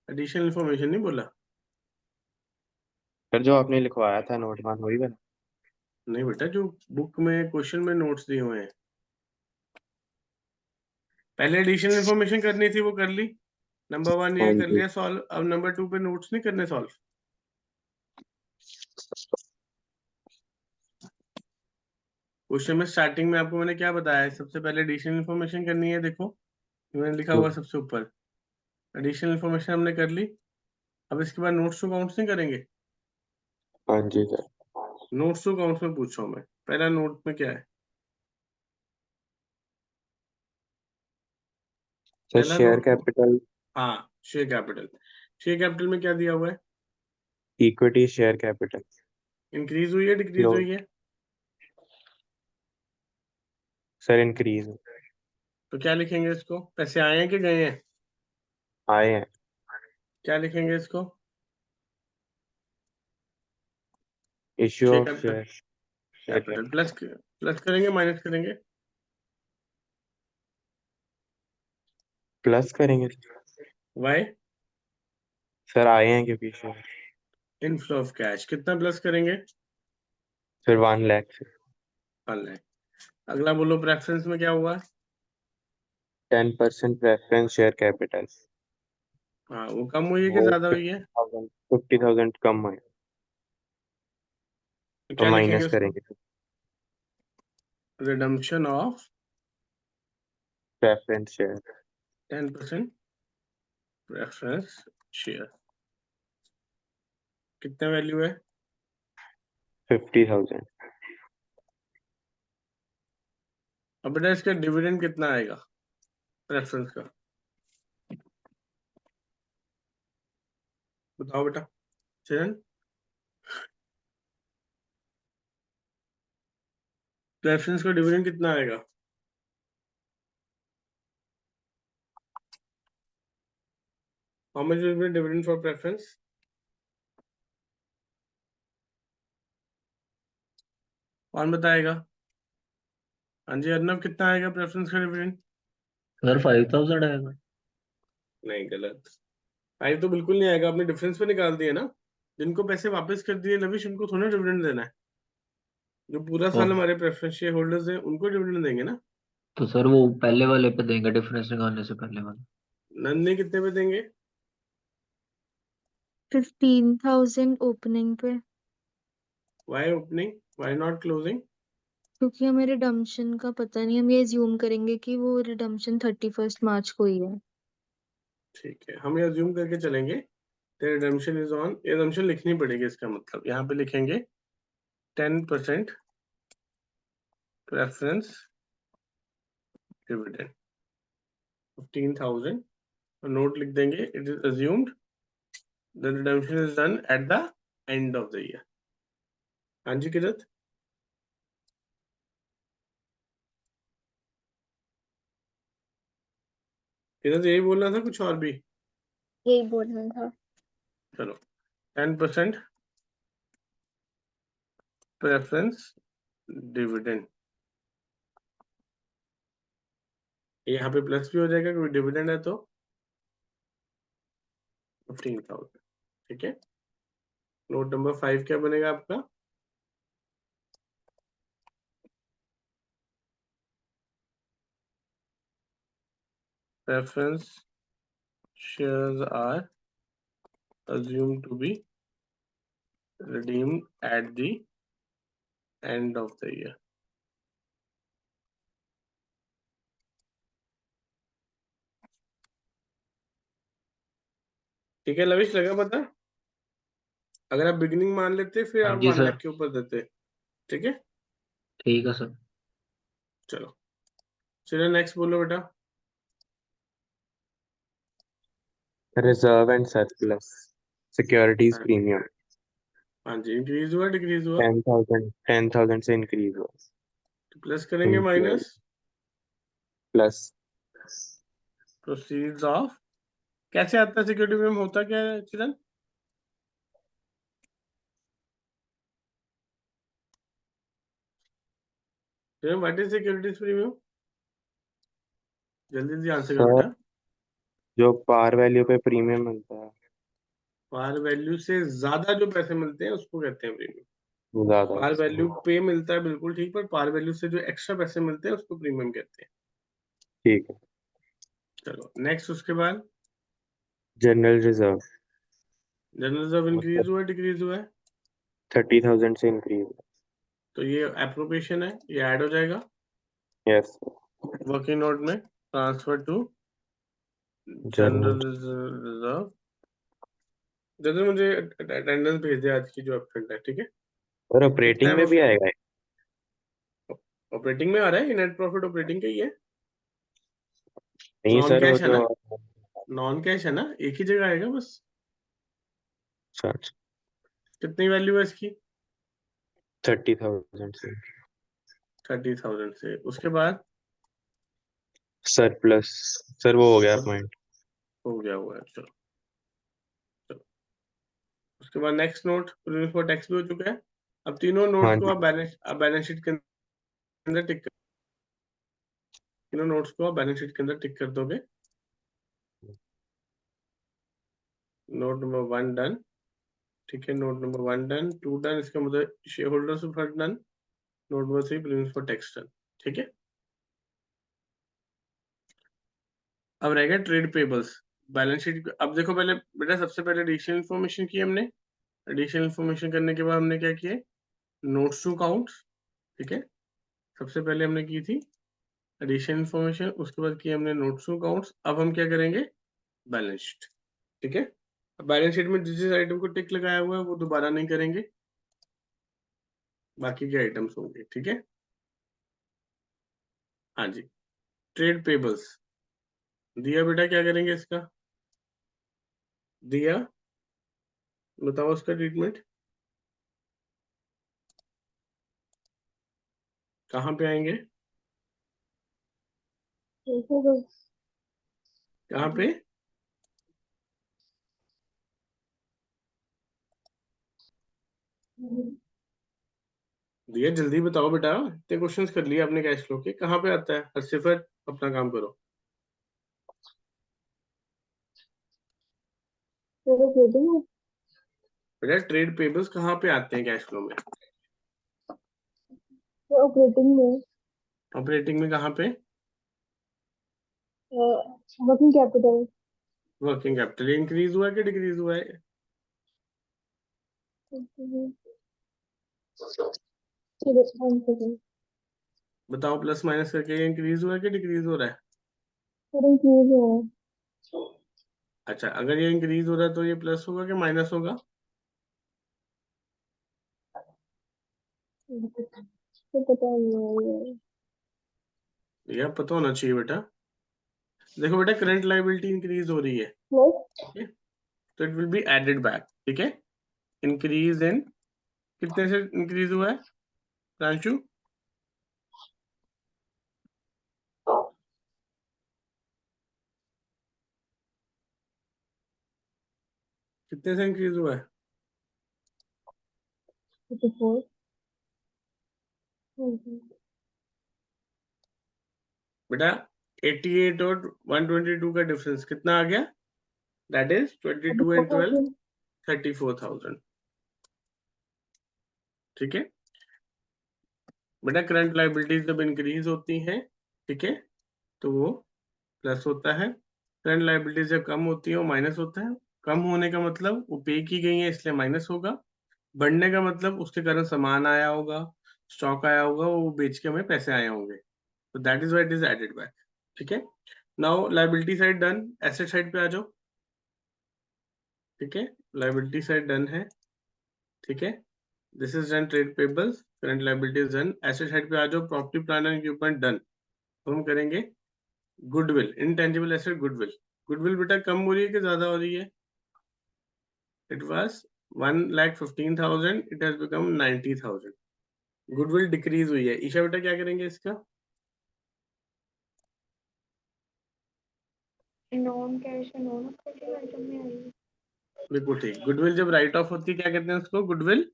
एडिशनल इन्फॉर्मेशन नहीं बोला। फिर जो आपने लिखवाया था नोट वन वही बना। नहीं बेटा, जो बुक में क्वेश्चन में नोट्स दिए हुए हैं, पहले एडिशनल इन्फॉर्मेशन करनी थी वो कर ली, नंबर 1 हाँ ये कर जी। लिया सॉल्व, अब नंबर 2 पे नोट्स नहीं करने सॉल्व। क्वेश्चन में स्टार्टिंग में आपको मैंने क्या बताया है, सबसे पहले एडिशनल इन्फॉर्मेशन करनी है। देखो मैंने लिखा हुआ है सबसे ऊपर, एडिशनल इन्फॉर्मेशन हमने कर ली। अब इसके बाद नोट्स टू काउंट्स नहीं करेंगे। हाँ जी सर। नोट्स टू काउंट्स में पूछ रहा हूँ मैं, पहला नोट में क्या है? सर पहला शेयर नोट, कैपिटल, हाँ शेयर कैपिटल। शेयर कैपिटल में क्या दिया हुआ है? Equity share capital. इंक्रीज हुई है डिक्रीज नो हुई है? सर, इंक्रीज तो क्या लिखेंगे इसको? पैसे आए हैं कि गए हैं? आए हैं। क्या लिखेंगे इसको? Issue share of capital, share capital plus plus करेंगे माइनस करेंगे? प्लस करेंगे वाई? सर, आए हैं क्योंकि शेयर। इनफ्लो ऑफ कैश, कितना प्लस करेंगे? सर 1 लाख से 1 लाख। अगला बोलो, प्रेफरेंस में क्या हुआ? 10% प्रेफरेंस शेयर कैपिटल। हाँ वो कम हुई है कि वो ज्यादा हुई है? 50,000 कम है, तो तो क्या लिखेंगे माइनस उसको? करेंगे redemption of preference share. 10% preference share, कितना वैल्यू है? 50,000। अब बेटा इसका डिविडेंड कितना आएगा प्रेफरेंस का? बताओ बेटा चरण, प्रेफरेंस का डिविडेंड कितना आएगा? How much will be dividend for preference? कौन बताएगा? हाँ जी अर्नब, कितना आएगा प्रेफरेंस का डिविडेंड? सर 5000 आएगा। नहीं, गलत। 5 तो बिल्कुल नहीं आएगा, आपने डिफरेंस पे निकाल दिया ना। जिनको पैसे वापस कर दिए लविश, उनको थोड़ा डिविडेंड देना है। जो पूरा साल तो हमारे प्रेफरेंस शेयर होल्डर्स हैं उनको डिविडेंड देंगे ना। तो सर वो पहले वाले पे देंगे, डिफरेंस निकालने से पहले वाले। नन्हे कितने पे देंगे? 15,000 ओपनिंग पे, why opening, why not closing? क्योंकि हमें रिडम्पशन का पता नहीं, हम ये अज्यूम करेंगे कि वो रिडम्पशन 31 मार्च को ही है। ठीक है, हम ये अज्यूम करके चलेंगे। रिडम्पशन इज ऑन, ये assumption लिखनी पड़ेगी। इसका मतलब यहाँ पे लिखेंगे 10% प्रेफरेंस डिविडेंड 15,000, नोट लिख देंगे, it is assumed the redemption is done at the end of the year. हाँ जी किरत, किरत यही बोलना था कुछ और भी? यही बोलना था। चलो 10% प्रेफरेंस डिविडेंड, यहाँ पे प्लस भी हो जाएगा क्योंकि डिविडेंड है तो 15,000। ठीक है, नोट नंबर 5 क्या बनेगा आपका? preference shares are assumed to be redeemed at the end of the year। ठीक है लविश, लगा पता? अगर आप बिगिनिंग मान लेते फिर हाँ आप जी 1 लाख सर। के ऊपर देते। ठीक है, ठीक है सर। चलो चलो नेक्स्ट बोलो बेटा। रिजर्व एंड सरप्लस सिक्योरिटीज हाँ प्रीमियम हाँ जी, इंक्रीज हुआ डिक्रीज हुआ? 10,000 से इंक्रीज हुआ। तो प्लस करेंगे माइनस? प्लस प्रोसीड्स ऑफ, कैसे आता है सिक्योरिटी प्रीमियम, होता क्या है Chiran? Chiran what is securities premium? जल्दी जल्दी आंसर करो सर, बेटा। जो पार वैल्यू पे प्रीमियम मिलता है पार वैल्यू से ज्यादा जो पैसे मिलते हैं उसको कहते हैं प्रीमियम। वो ज्यादा पार अच्छा वैल्यू है। पे मिलता है बिल्कुल ठीक, पर पार वैल्यू से जो एक्स्ट्रा पैसे मिलते हैं उसको प्रीमियम कहते हैं। ठीक है। चलो नेक्स्ट, उसके बाद general reserve general reserve increase हुआ डिक्रीज हुआ है? 30,000 से इंक्रीज। तो ये एप्रोप्रिएशन है, ये ऐड हो जाएगा यस वर्किंग नोट में, ट्रांसफर टू जनरल रिजर्व। जैसे मुझे अटेंडेंस भेज दे आज की जो एब्सेंट है, ठीक है। और ऑपरेटिंग में भी आएगा। ऑपरेटिंग में आ रहा है, नेट प्रॉफिट ऑपरेटिंग का ही है, नहीं नॉन सर, वो कैश है ना, जो नॉन कैश है ना, एक ही जगह आएगा बस। सच कितनी वैल्यू है इसकी? 30,000 से 30,000 से। उसके बाद सरप्लस। सर वो हो गया पॉइंट। हो गया हुआ है, चलो चलो। उसके बाद नेक्स्ट नोट फॉर टैक्स भी हो चुका है। अब तीनों हाँ नोट्स को जी। आप बैलेंस शीट के अंदर टिक कर, तीनों नोट्स को आप बैलेंस शीट के अंदर टिक कर दोगे। नोट नंबर 1 डन, ठीक है। नोट नंबर 1 डन, 2 डन, इसका मतलब share holders fund done. Note number 3 premiums for tax done, ठीक है। अब रहेगा ट्रेड पेबल्स बैलेंस शीट। अब देखो पहले बेटा, सबसे पहले एडिशनल इन्फॉर्मेशन की हमने। एडिशनल इन्फॉर्मेशन करने के बाद हमने क्या किया, नोट्स टू काउंट्स, ठीक है। सबसे पहले हमने की थी एडिशनल इन्फॉर्मेशन, उसके बाद किया हमने नोट्स टू काउंट्स। अब हम क्या करेंगे, बैलेंस शीट, ठीक है। बैलेंस शीट में जिस जिस आइटम को टिक लगाया हुआ है वो दोबारा नहीं करेंगे, बाकी के आइटम्स होंगे, ठीक है। हाँ जी, ट्रेड पेबल्स दिया बेटा, क्या करेंगे इसका, दिया बताओ उसका ट्रीटमेंट कहाँ पे आएंगे, कहाँ पे? दिया जल्दी बताओ बेटा, इतने क्वेश्चंस कर लिए आपने कैश फ्लो के, कहाँ पे आता है? हर सिफर अपना काम करो। बेटा ट्रेड पेबल्स कहाँ पे आते हैं कैश फ्लो में? ऑपरेटिंग में, ऑपरेटिंग में कहाँ पे? Working capital. Working capital increase हुआ है कि डिक्रीज हुआ है? बताओ प्लस माइनस करके इंक्रीज हुआ है कि डिक्रीज हो रहा है? अच्छा, अगर ये इंक्रीज हो रहा है तो ये प्लस होगा कि माइनस होगा? ये पता होना चाहिए बेटा। देखो बेटा, करंट लायबिलिटी इंक्रीज हो रही है, ठीक है, तो it will be added back, ठीक है। इंक्रीज इन कितने से इंक्रीज हुआ है प्रांशु? कितने से इंक्रीज हुआ है? बेटा 88 और 122 का डिफरेंस कितना आ गया? दैट इज 22 एंड 12 34,000, ठीक है। बेटा करंट लायबिलिटीज जब इंक्रीज होती हैं, ठीक है, तो वो प्लस होता है। करंट लायबिलिटीज जब कम होती है वो माइनस होता है। कम होने का मतलब वो पे की गई है इसलिए माइनस होगा। बढ़ने का मतलब उसके कारण सामान आया होगा, स्टॉक आया होगा, वो बेच के हमें पैसे आए होंगे, तो that is why it is added back, ठीक है। Now liability side done, asset side पे आ जाओ, ठीक है। लायबिलिटी साइड डन है, ठीक है। This is done trade payables, current liabilities done. Asset side पे आ जाओ, property plant and equipment done. तो हम करेंगे goodwill, intangible asset goodwill. Goodwill बेटा कम हो रही है कि ज्यादा हो रही है? It was 1,15,000, it has become 90,000। Goodwill decrease हुई है। ईशा बेटा क्या करेंगे इसका? Non cash non operating item में आएगी। बिल्कुल ठीक। गुडविल जब राइट ऑफ होती है क्या कहते हैं उसको? गुडविल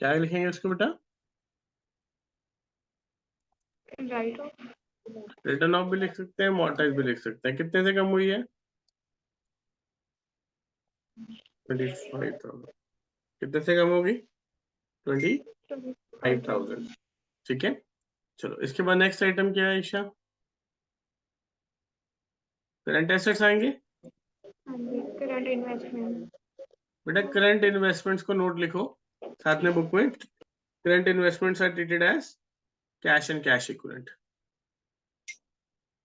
क्या लिखेंगे उसको बेटा? Right of. रिटर्न ऑफ भी लिख सकते हैं, मोर्टाइज भी लिख सकते हैं। कितने से कम हुई है? 25,000। कितने से कम होगी? 25,000, ठीक है। चलो इसके बाद नेक्स्ट आइटम क्या है ईशा? करंट एसेट्स आएंगे, करंट इन्वेस्टमेंट। बेटा करंट इन्वेस्टमेंट्स को नोट लिखो साथ में बुक में। Current investments are treated as cash and cash equivalent.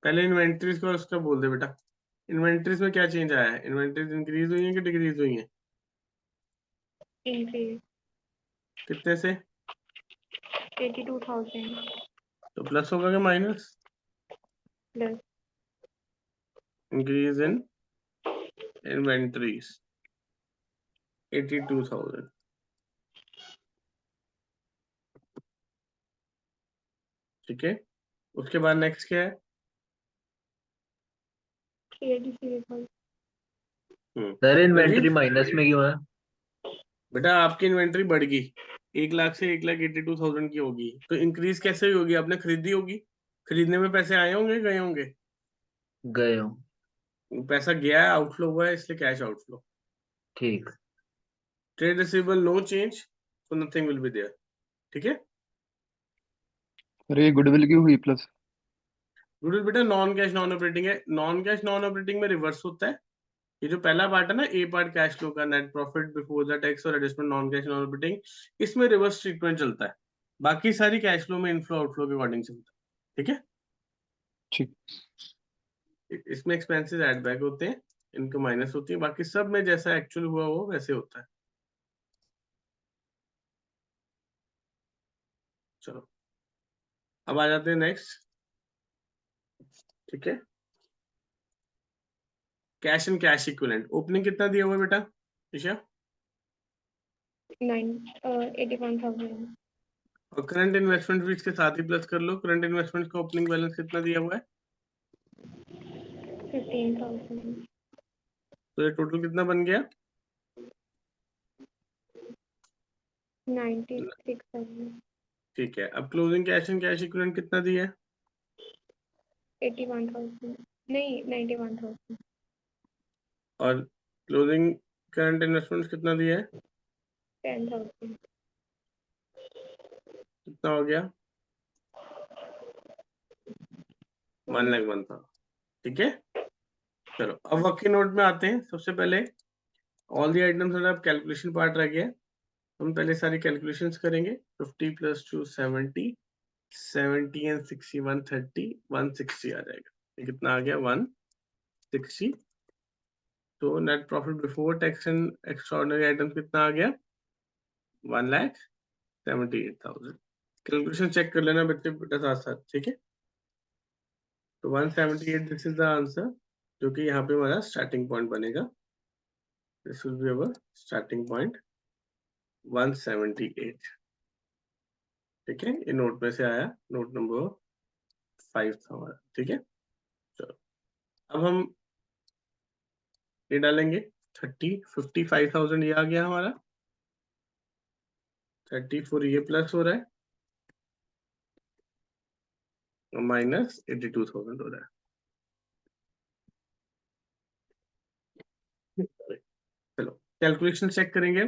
पहले इन्वेंटरीज को उसका बोल दे बेटा। इन्वेंटरीज में क्या चेंज आया है? इन्वेंटरीज इंक्रीज हुई है कि डिक्रीज हुई है? इंक्रीज कितने से? 82,000 तो प्लस होगा कि minus? Plus increase in inventories 82,000। ठीक है, उसके बाद नेक्स्ट क्या है? Trade receivable. Sir Ravi? Inventory minus में क्यों है? बेटा आपकी इन्वेंटरी बढ़ गई, 1 लाख से 1,82,000 की होगी, तो इंक्रीज कैसे हुई होगी? आपने खरीदी होगी, खरीदने में पैसे आए होंगे गए होंगे? गए हो। पैसा गया है, आउटफ्लो हुआ है, इसलिए कैश आउटफ्लो। ठीक। Trade receivable no change, so nothing will be there. ठीक है, अरे गुडविल क्यों हुई प्लस? गुडविल बेटा नॉन कैश नॉन ऑपरेटिंग है। नॉन कैश नॉन ऑपरेटिंग में रिवर्स होता है। ये जो पहला पार्ट है ना, ए पार्ट कैश फ्लो का, net profit before the tax और adjustment non cash non operating, इसमें रिवर्स ट्रीटमेंट चलता है। बाकी सारी कैश फ्लो में इनफ्लो आउटफ्लो के अकॉर्डिंग चलता है। ठीक है, ठीक। इसमें एक्सपेंसेस ऐड बैक होते हैं, इनकम माइनस होती है, बाकी सब में जैसा एक्चुअल हुआ वो वैसे होता है। चलो अब आ जाते हैं नेक्स्ट। ठीक है, cash and cash equivalent. Opening कितना दिया हुआ है बेटा ईशा? 81,000 और करंट इन्वेस्टमेंट भी इसके साथ ही प्लस कर लो। करंट इन्वेस्टमेंट का ओपनिंग बैलेंस कितना दिया हुआ है? 15,000 तो ये टोटल कितना बन गया? 96,000 ठीक है, अब closing cash and cash equivalent कितना दिया है? 81,000 नहीं 91,000 और क्लोजिंग करंट इन्वेस्टमेंट कितना दिया है? 10,000 कितना हो गया? 1,01,000। ठीक है, चलो अब वर्किंग नोट में आते हैं। सबसे पहले ऑल दी आइटम्स, अब कैलकुलेशन पार्ट रह गया। हम पहले सारी कैलकुलेशंस करेंगे। 50 + 2 70, 70 and 60 130, 160 आ जाएगा। ये कितना आ गया? 160। तो net profit before tax and extraordinary item कितना आ गया? 1,78,000। कैलकुलेशन चेक कर लेना बच्चे बेटा साथ साथ। ठीक है, तो 178 दिस इज द आंसर, जो कि यहाँ पे हमारा स्टार्टिंग पॉइंट बनेगा। This will be our starting point 178। ठीक है, ये नोट में से आया, नोट नंबर 5 था हमारा। ठीक है, चलो अब हम ये डालेंगे 55,000 ये आ गया हमारा। 34 ये प्लस हो रहा है और माइनस 82,000 हो रहा है। चलो कैलकुलेशन चेक करेंगे।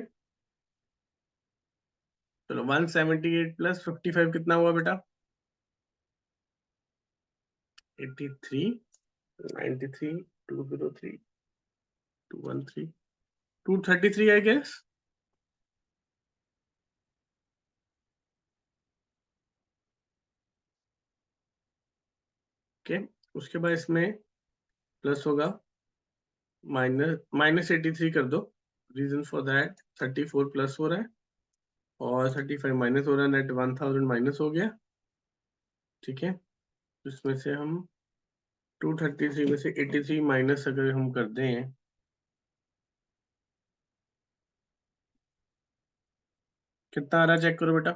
चलो 178 + 55 कितना हुआ बेटा? 83, 93, 203, 213, 233 आई गेस। ओके, उसके बाद इसमें प्लस होगा, -83 कर दो। रीजन फॉर दैट 34 प्लस हो रहा है और 35 माइनस हो रहा है, नेट 1,000 माइनस हो गया। ठीक है, इसमें से हम 233 में से 83 माइनस अगर हम कर दें, कितना आ रहा है चेक करो बेटा।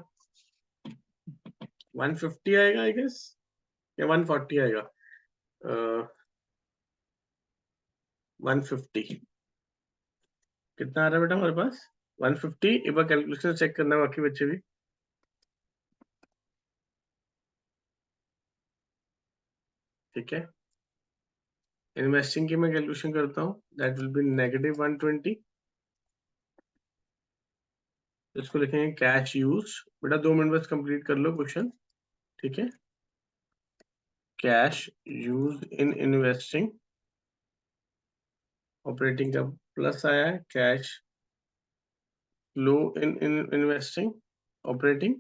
150 आएगा आई गेस, या 140 आएगा? 150 कितना आ रहा है बेटा हमारे पास? 150। एक बार कैलकुलेशन चेक करना बाकी बच्चे भी। ठीक है, इन्वेस्टिंग की मैं कैलकुलेशन करता हूँ, दैट विल बी -120। इसको लिखेंगे कैश यूज। बेटा 2 मिनट बस कंप्लीट कर लो क्वेश्चन। ठीक है, cash use in investing operating का प्लस आया है, cash flow in investing, operating,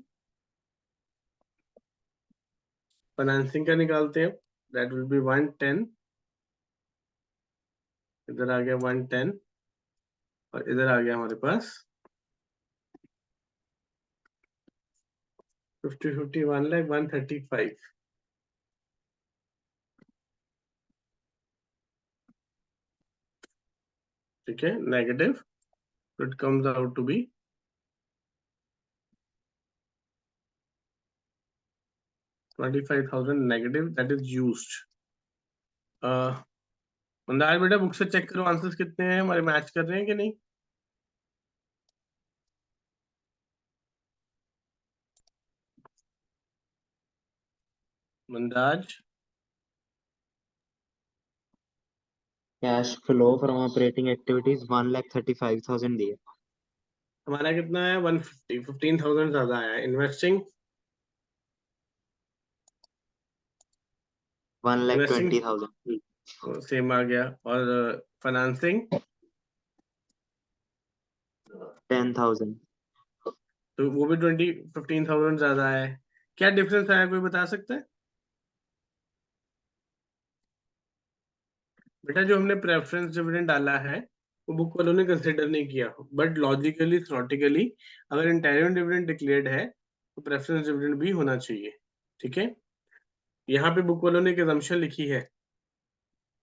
financing का निकालते हैं, दैट विल बी 110, इधर आ गया 110 और इधर आ गया हमारे पास 50 1 लाख 135। ठीक है, negative, so it comes out to be 25,000 negative, that is used. Mandar बेटा बुक से चेक करो आंसर्स कितने हैं हमारे, मैच कर रहे हैं कि नहीं। मंदाज, cash flow from operating activities 1,35,000 दिए। हमारा कितना है 150, 15,000 ज्यादा आया है। इन्वेस्टिंग 1,20,000 सेम आ गया, और फाइनेंसिंग 10,000। तो वो भी 15,000 ज्यादा है। क्या डिफरेंस आया, कोई बता सकता है बेटा? जो हमने प्रेफरेंस डिविडेंड डाला है वो बुक वालों ने कंसिडर नहीं किया, बट लॉजिकली थ्योरेटिकली अगर इंटरिम डिविडेंड डिक्लेयर्ड है तो प्रेफरेंस डिविडेंड भी होना चाहिए। ठीक है, यहाँ पे बुक वालों ने एक assumption लिखी है,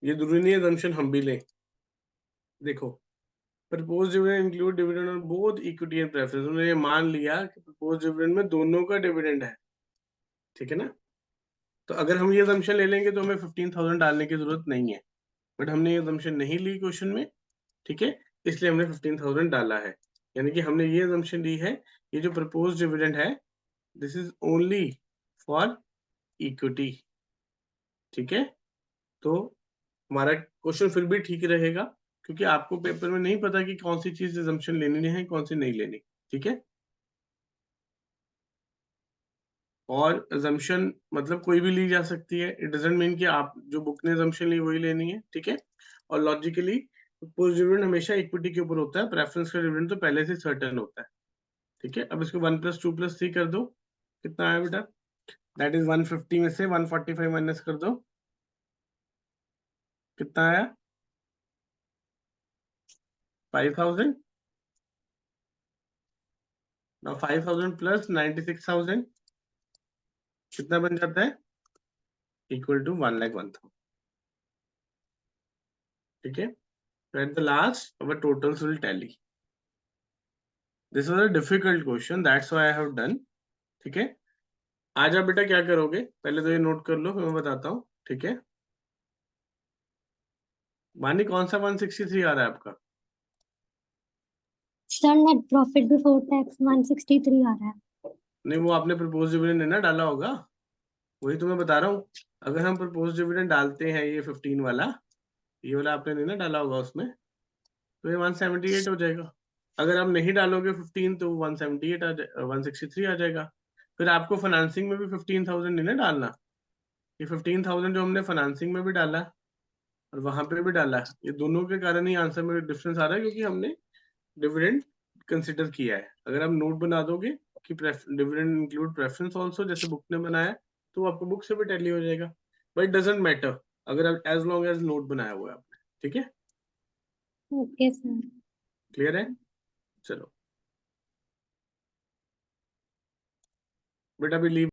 ये जरूरी नहीं assumption हम भी लें। देखो, propose dividend include dividend on both equity and preference, उन्होंने ये मान लिया कि प्रपोज डिविडेंड में दोनों का डिविडेंड है। ठीक है ना, तो अगर हम ये assumption ले लेंगे तो हमें 15,000 डालने की जरूरत नहीं है, बट हमने ये assumption नहीं ली क्वेश्चन में। ठीक है, इसलिए हमने 15,000 डाला है, यानी कि हमने ये assumption ली है ये जो प्रपोज डिविडेंड है this is only for equity. ठीक है, तो हमारा क्वेश्चन फिर भी ठीक रहेगा, क्योंकि आपको पेपर में नहीं पता कि कौन सी चीज assumption लेनी है कौन सी नहीं लेनी। ठीक है, और assumption मतलब कोई भी ली जा सकती है, इट डजंट मीन कि आप जो बुक ने assumption ली वही लेनी है। ठीक है, और लॉजिकली प्रपोज डिविडेंड हमेशा इक्विटी के ऊपर होता है, प्रेफरेंस का डिविडेंड तो पहले से सर्टेन होता है। ठीक है, अब इसको 1 + 2 + 3 कर दो, कितना आया बेटा? दैट इज 150 में से 145 माइनस कर दो, कितना आया? 5,000। now 5,000 plus 96,000 कितना बन जाता है? Equal to 1,01,000। ठीक है, so at the last our totals will tally. This was a difficult question, that's why I have done. ठीक है, आज आप बेटा क्या करोगे, पहले तो ये नोट कर लो फिर मैं बताता हूँ। ठीक है, मानी कौन सा 163 आ रहा है आपका? Sir net profit before tax 163 आ रहा है। नहीं, वो आपने प्रपोज डिविडेंड ना डाला होगा, वही तो मैं बता रहा हूँ। अगर हम प्रपोज डिविडेंड डालते हैं ये 15 वाला, ये वाला आपने नहीं ना डाला होगा उसमें, तो ये 178 हो जाएगा। अगर आप नहीं डालोगे 15 तो 178 163 आ जाएगा। फिर आपको फाइनेंसिंग में भी 15,000 नहीं ना डालना, ये 15,000 जो हमने फाइनेंसिंग में भी डाला और वहां पे भी डाला, ये दोनों के कारण ही आंसर में डिफरेंस आ रहा है, क्योंकि हमने डिविडेंड कंसिडर किया है। अगर आप नोट बना दोगे कि डिविडेंड इंक्लूड प्रेफरेंस आल्सो, जैसे बुक ने बनाया, तो आपको बुक से भी टैली हो जाएगा, बट डजंट मैटर अगर आप एज लॉन्ग एज नोट बनाया हुआ है आपने। ठीक है, ओके सर। क्लियर है? चलो बेटा, अभी लीव